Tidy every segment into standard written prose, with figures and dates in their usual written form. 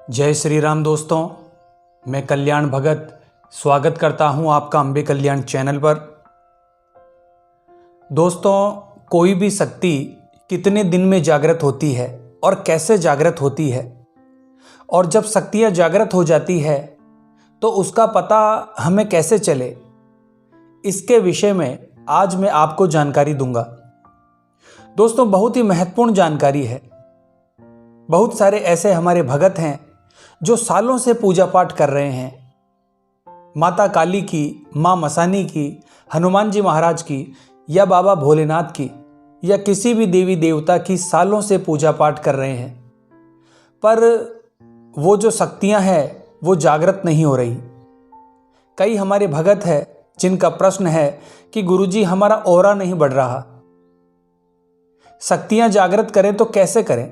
जय श्री राम दोस्तों, मैं कल्याण भगत स्वागत करता हूं आपका अंबे कल्याण चैनल पर। दोस्तों, कोई भी शक्ति कितने दिन में जागृत होती है और कैसे जागृत होती है, और जब शक्तियां जागृत हो जाती है तो उसका पता हमें कैसे चले, इसके विषय में आज मैं आपको जानकारी दूंगा। दोस्तों, बहुत ही महत्वपूर्ण जानकारी है। बहुत सारे ऐसे हमारे भगत हैं जो सालों से पूजा पाठ कर रहे हैं। माता काली की, माँ मसानी की, हनुमान जी महाराज की, या बाबा भोलेनाथ की, या किसी भी देवी देवता की सालों से पूजा पाठ कर रहे हैं, पर वो जो शक्तियां हैं वो जागृत नहीं हो रही। कई हमारे भगत हैं जिनका प्रश्न है कि गुरुजी हमारा ऑरा नहीं बढ़ रहा, शक्तियां जागृत करें तो कैसे करें,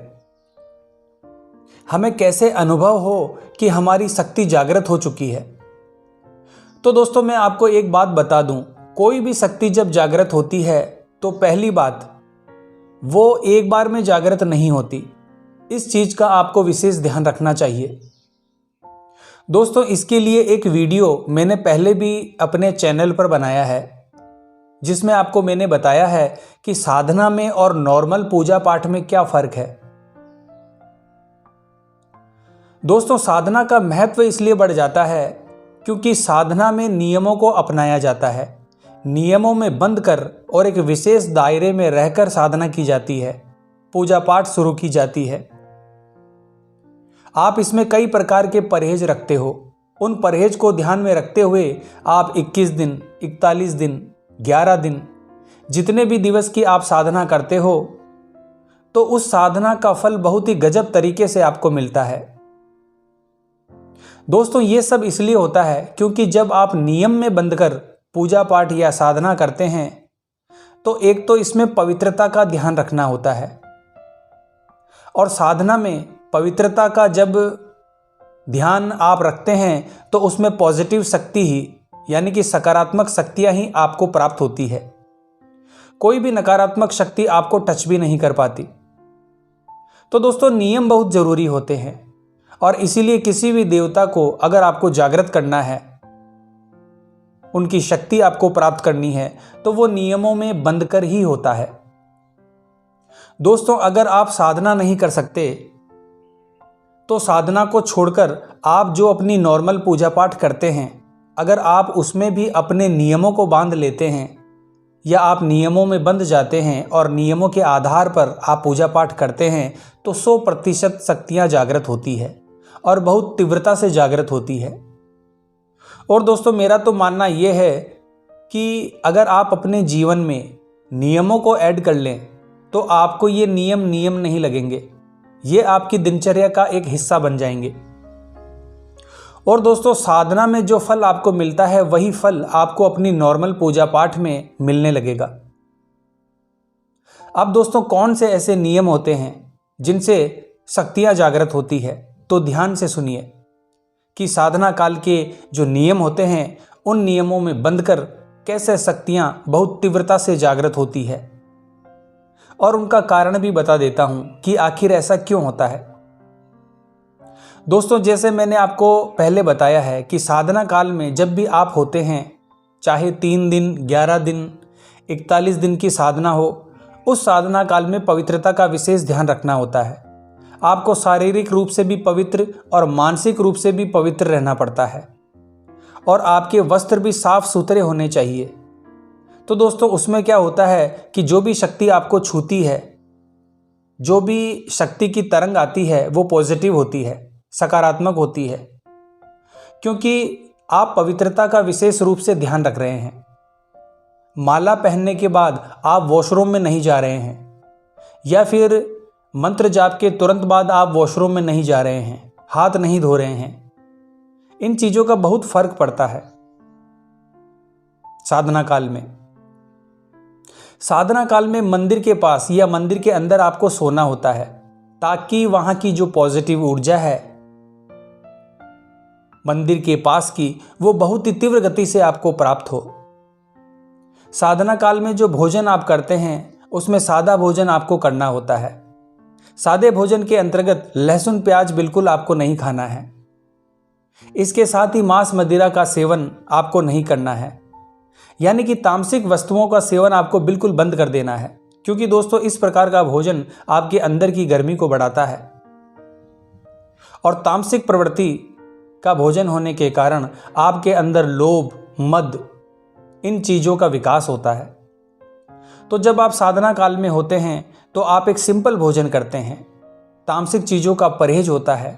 हमें कैसे अनुभव हो कि हमारी शक्ति जागृत हो चुकी है। तो दोस्तों, मैं आपको एक बात बता दूं, कोई भी शक्ति जब जागृत होती है तो पहली बात, वो एक बार में जागृत नहीं होती। इस चीज का आपको विशेष ध्यान रखना चाहिए। दोस्तों, इसके लिए एक वीडियो मैंने पहले भी अपने चैनल पर बनाया है, जिसमें आपको मैंने बताया है कि साधना में और नॉर्मल पूजा पाठ में क्या फर्क है। दोस्तों, साधना का महत्व इसलिए बढ़ जाता है क्योंकि साधना में नियमों को अपनाया जाता है। नियमों में बंद कर और एक विशेष दायरे में रहकर साधना की जाती है, पूजा पाठ शुरू की जाती है। आप इसमें कई प्रकार के परहेज रखते हो। उन परहेज को ध्यान में रखते हुए आप 21 दिन, 41 दिन, 11 दिन, जितने भी दिवस की आप साधना करते हो, तो उस साधना का फल बहुत ही गजब तरीके से आपको मिलता है। दोस्तों, ये सब इसलिए होता है क्योंकि जब आप नियम में बंधकर पूजा पाठ या साधना करते हैं तो एक तो इसमें पवित्रता का ध्यान रखना होता है, और साधना में पवित्रता का जब ध्यान आप रखते हैं तो उसमें पॉजिटिव शक्ति ही, यानी कि सकारात्मक शक्तियां ही आपको प्राप्त होती है। कोई भी नकारात्मक शक्ति आपको टच भी नहीं कर पाती। तो दोस्तों, नियम बहुत जरूरी होते हैं, और इसीलिए किसी भी देवता को अगर आपको जागृत करना है, उनकी शक्ति आपको प्राप्त करनी है, तो वो नियमों में बंध कर ही होता है। दोस्तों, अगर आप साधना नहीं कर सकते तो साधना को छोड़कर आप जो अपनी नॉर्मल पूजा पाठ करते हैं, अगर आप उसमें भी अपने नियमों को बांध लेते हैं, या आप नियमों में बंध जाते हैं और नियमों के आधार पर आप पूजा पाठ करते हैं, तो 100% शक्तियां जागृत होती है और बहुत तीव्रता से जागृत होती है। और दोस्तों, मेरा तो मानना यह है कि अगर आप अपने जीवन में नियमों को ऐड कर लें तो आपको ये नियम नहीं लगेंगे, ये आपकी दिनचर्या का एक हिस्सा बन जाएंगे। और दोस्तों, साधना में जो फल आपको मिलता है वही फल आपको अपनी नॉर्मल पूजा पाठ में मिलने लगेगा। अब दोस्तों, कौन से ऐसे नियम होते हैं जिनसे शक्तियां जागृत होती है, तो ध्यान से सुनिए कि साधना काल के जो नियम होते हैं उन नियमों में बंधकर कैसे शक्तियां बहुत तीव्रता से जागृत होती है, और उनका कारण भी बता देता हूं कि आखिर ऐसा क्यों होता है। दोस्तों, जैसे मैंने आपको पहले बताया है कि साधना काल में जब भी आप होते हैं, चाहे 3 दिन, 11 दिन, 41 दिन की साधना हो, उस साधना काल में पवित्रता का विशेष ध्यान रखना होता है। आपको शारीरिक रूप से भी पवित्र और मानसिक रूप से भी पवित्र रहना पड़ता है, और आपके वस्त्र भी साफ सुथरे होने चाहिए। तो दोस्तों, उसमें क्या होता है कि जो भी शक्ति आपको छूती है, जो भी शक्ति की तरंग आती है, वो पॉजिटिव होती है, सकारात्मक होती है, क्योंकि आप पवित्रता का विशेष रूप से ध्यान रख रहे हैं। माला पहनने के बाद आप वॉशरूम में नहीं जा रहे हैं, या फिर मंत्र जाप के तुरंत बाद आप वॉशरूम में नहीं जा रहे हैं, हाथ नहीं धो रहे हैं। इन चीजों का बहुत फर्क पड़ता है साधना काल में। साधना काल में मंदिर के पास या मंदिर के अंदर आपको सोना होता है, ताकि वहां की जो पॉजिटिव ऊर्जा है मंदिर के पास की, वो बहुत ही तीव्र गति से आपको प्राप्त हो। साधना काल में जो भोजन आप करते हैं उसमें सादा भोजन आपको करना होता है। सादे भोजन के अंतर्गत लहसुन प्याज बिल्कुल आपको नहीं खाना है। इसके साथ ही मांस मदिरा का सेवन आपको नहीं करना है, यानी कि तामसिक वस्तुओं का सेवन आपको बिल्कुल बंद कर देना है, क्योंकि दोस्तों इस प्रकार का भोजन आपके अंदर की गर्मी को बढ़ाता है और तामसिक प्रवृत्ति का भोजन होने के कारण आपके अंदर लोभ, मद, इन चीज़ों का विकास होता है। तो जब आप साधना काल में होते हैं तो आप एक सिंपल भोजन करते हैं, तामसिक चीज़ों का परहेज होता है,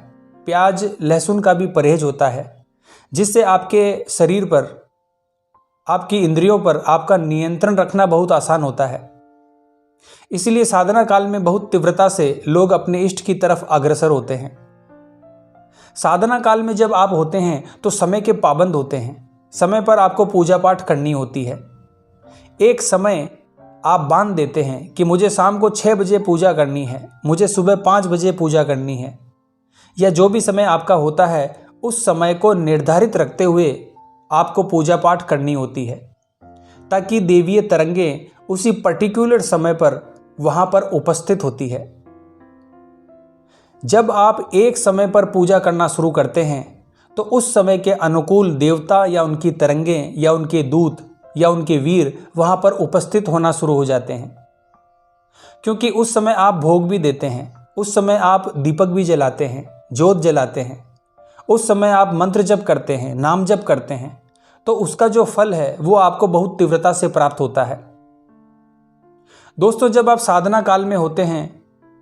प्याज लहसुन का भी परहेज होता है, जिससे आपके शरीर पर, आपकी इंद्रियों पर आपका नियंत्रण रखना बहुत आसान होता है। इसलिए साधना काल में बहुत तीव्रता से लोग अपने इष्ट की तरफ अग्रसर होते हैं। साधना काल में जब आप होते हैं तो समय के पाबंद होते हैं, समय पर आपको पूजा पाठ करनी होती है। एक समय आप बांध देते हैं कि मुझे शाम को 6 बजे पूजा करनी है, मुझे सुबह 5 बजे पूजा करनी है, या जो भी समय आपका होता है उस समय को निर्धारित रखते हुए आपको पूजा पाठ करनी होती है, ताकि देवीय तरंगें उसी पर्टिकुलर समय पर वहाँ पर उपस्थित होती है। जब आप एक समय पर पूजा करना शुरू करते हैं तो उस समय के अनुकूल देवता या उनकी तरंगें या उनके दूत या उनके वीर वहाँ पर उपस्थित होना शुरू हो जाते हैं, क्योंकि उस समय आप भोग भी देते हैं, उस समय आप दीपक भी जलाते हैं, जोत जलाते हैं, उस समय आप मंत्र जप करते हैं, नाम जप करते हैं, तो उसका जो फल है वो आपको बहुत तीव्रता से प्राप्त होता है। दोस्तों जब आप साधना काल में होते हैं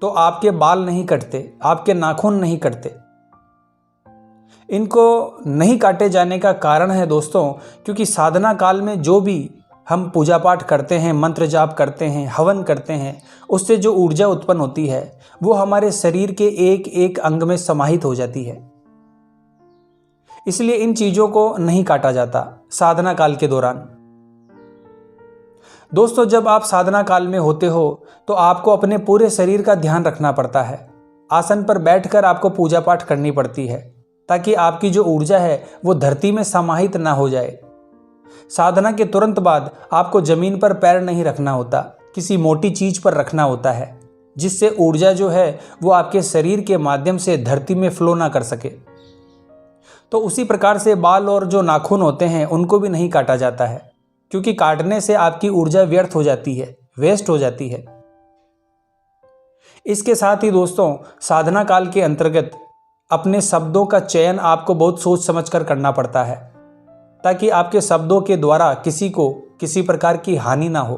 तो आपके बाल नहीं कटते, आपके नाखून नहीं कटते। इनको नहीं काटे जाने का कारण है दोस्तों, क्योंकि साधना काल में जो भी हम पूजा पाठ करते हैं, मंत्र जाप करते हैं, हवन करते हैं, उससे जो ऊर्जा उत्पन्न होती है वो हमारे शरीर के एक एक अंग में समाहित हो जाती है। इसलिए इन चीज़ों को नहीं काटा जाता साधना काल के दौरान। दोस्तों जब आप साधना काल में होते हो तो आपको अपने पूरे शरीर का ध्यान रखना पड़ता है। आसन पर बैठकर आपको पूजा पाठ करनी पड़ती है, ताकि आपकी जो ऊर्जा है वो धरती में समाहित ना हो जाए। साधना के तुरंत बाद आपको जमीन पर पैर नहीं रखना होता, किसी मोटी चीज पर रखना होता है, जिससे ऊर्जा जो है वो आपके शरीर के माध्यम से धरती में फ्लो ना कर सके। तो उसी प्रकार से बाल और जो नाखून होते हैं उनको भी नहीं काटा जाता है, क्योंकि काटने से आपकी ऊर्जा व्यर्थ हो जाती है, वेस्ट हो जाती है। इसके साथ ही दोस्तों साधना काल के अंतर्गत अपने शब्दों का चयन आपको बहुत सोच समझकर करना पड़ता है, ताकि आपके शब्दों के द्वारा किसी को किसी प्रकार की हानि ना हो।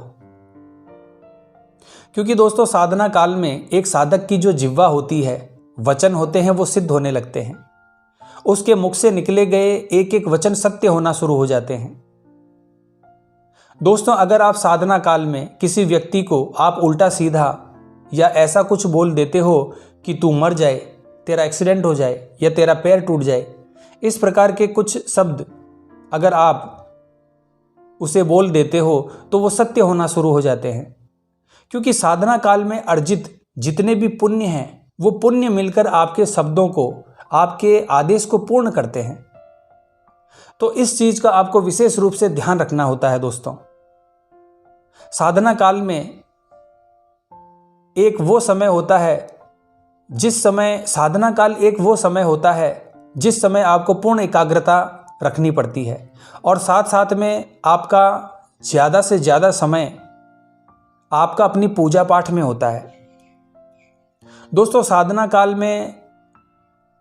क्योंकि दोस्तों साधना काल में एक साधक की जो जिह्वा होती है, वचन होते हैं वो सिद्ध होने लगते हैं। उसके मुख से निकले गए एक एक वचन सत्य होना शुरू हो जाते हैं। दोस्तों अगर आप साधना काल में किसी व्यक्ति को आप उल्टा सीधा या ऐसा कुछ बोल देते हो कि तू मर जाए, तेरा एक्सीडेंट हो जाए या तेरा पैर टूट जाए, इस प्रकार के कुछ शब्द अगर आप उसे बोल देते हो तो वो सत्य होना शुरू हो जाते हैं। क्योंकि साधना काल में अर्जित जितने भी पुण्य हैं वो पुण्य मिलकर आपके शब्दों को, आपके आदेश को पूर्ण करते हैं। तो इस चीज का आपको विशेष रूप से ध्यान रखना होता है। दोस्तों साधना काल में एक वो समय होता है जिस समय साधना काल एक वो समय होता है जिस समय आपको पूर्ण एकाग्रता रखनी पड़ती है, और साथ साथ में आपका ज़्यादा से ज़्यादा समय आपका अपनी पूजा पाठ में होता है। दोस्तों साधना काल में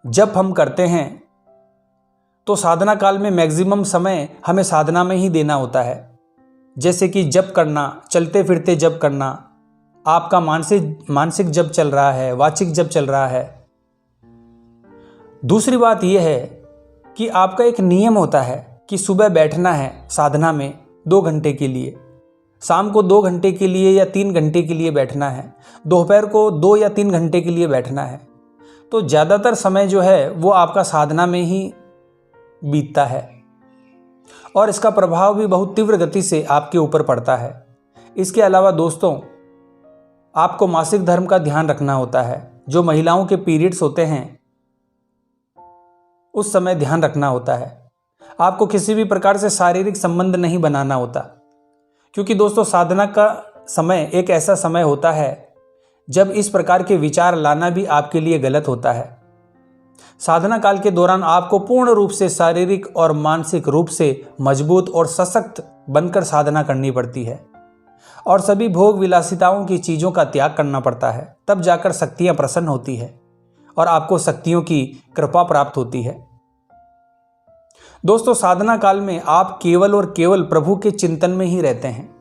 जब हम करते हैं तो साधना काल में मैक्सिमम समय हमें साधना में ही देना होता है, जैसे कि जप करना, चलते फिरते जप करना, आपका मानसिक जप चल रहा है, वाचिक जप चल रहा है। दूसरी बात यह है कि आपका एक नियम होता है कि सुबह बैठना है साधना में 2 घंटे के लिए, शाम को 2 घंटे के लिए या 3 घंटे के लिए बैठना है, दोपहर को 2 या 3 घंटे के लिए बैठना है। तो ज़्यादातर समय जो है वो आपका साधना में ही बीतता है, और इसका प्रभाव भी बहुत तीव्र गति से आपके ऊपर पड़ता है। इसके अलावा दोस्तों आपको मासिक धर्म का ध्यान रखना होता है। जो महिलाओं के पीरियड्स होते हैं उस समय ध्यान रखना होता है। आपको किसी भी प्रकार से शारीरिक संबंध नहीं बनाना होता, क्योंकि दोस्तों साधना का समय एक ऐसा समय होता है जब इस प्रकार के विचार लाना भी आपके लिए गलत होता है। साधना काल के दौरान आपको पूर्ण रूप से शारीरिक और मानसिक रूप से मजबूत और सशक्त बनकर साधना करनी पड़ती है और सभी भोग विलासिताओं की चीज़ों का त्याग करना पड़ता है। तब जाकर शक्तियाँ प्रसन्न होती है और आपको शक्तियों की कृपा प्राप्त होती है। दोस्तों, साधना काल में आप केवल और केवल प्रभु के चिंतन में ही रहते हैं।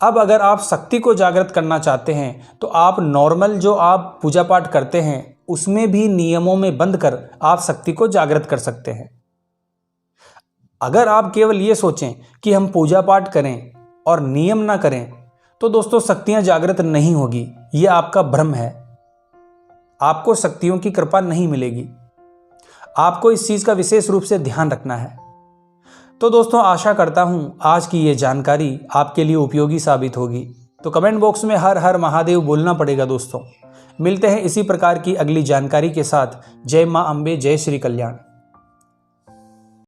अब अगर आप शक्ति को जागृत करना चाहते हैं तो आप नॉर्मल जो आप पूजा पाठ करते हैं उसमें भी नियमों में बंद कर आप शक्ति को जागृत कर सकते हैं। अगर आप केवल ये सोचें कि हम पूजा पाठ करें और नियम ना करें तो दोस्तों शक्तियां जागृत नहीं होगी। ये आपका भ्रम है। आपको शक्तियों की कृपा नहीं मिलेगी। आपको इस चीज़ का विशेष रूप से ध्यान रखना है। तो दोस्तों, आशा करता हूँ आज की ये जानकारी आपके लिए उपयोगी साबित होगी। तो कमेंट बॉक्स में हर हर महादेव बोलना पड़ेगा। दोस्तों, मिलते हैं इसी प्रकार की अगली जानकारी के साथ। जय माँ अम्बे, जय श्री कल्याण।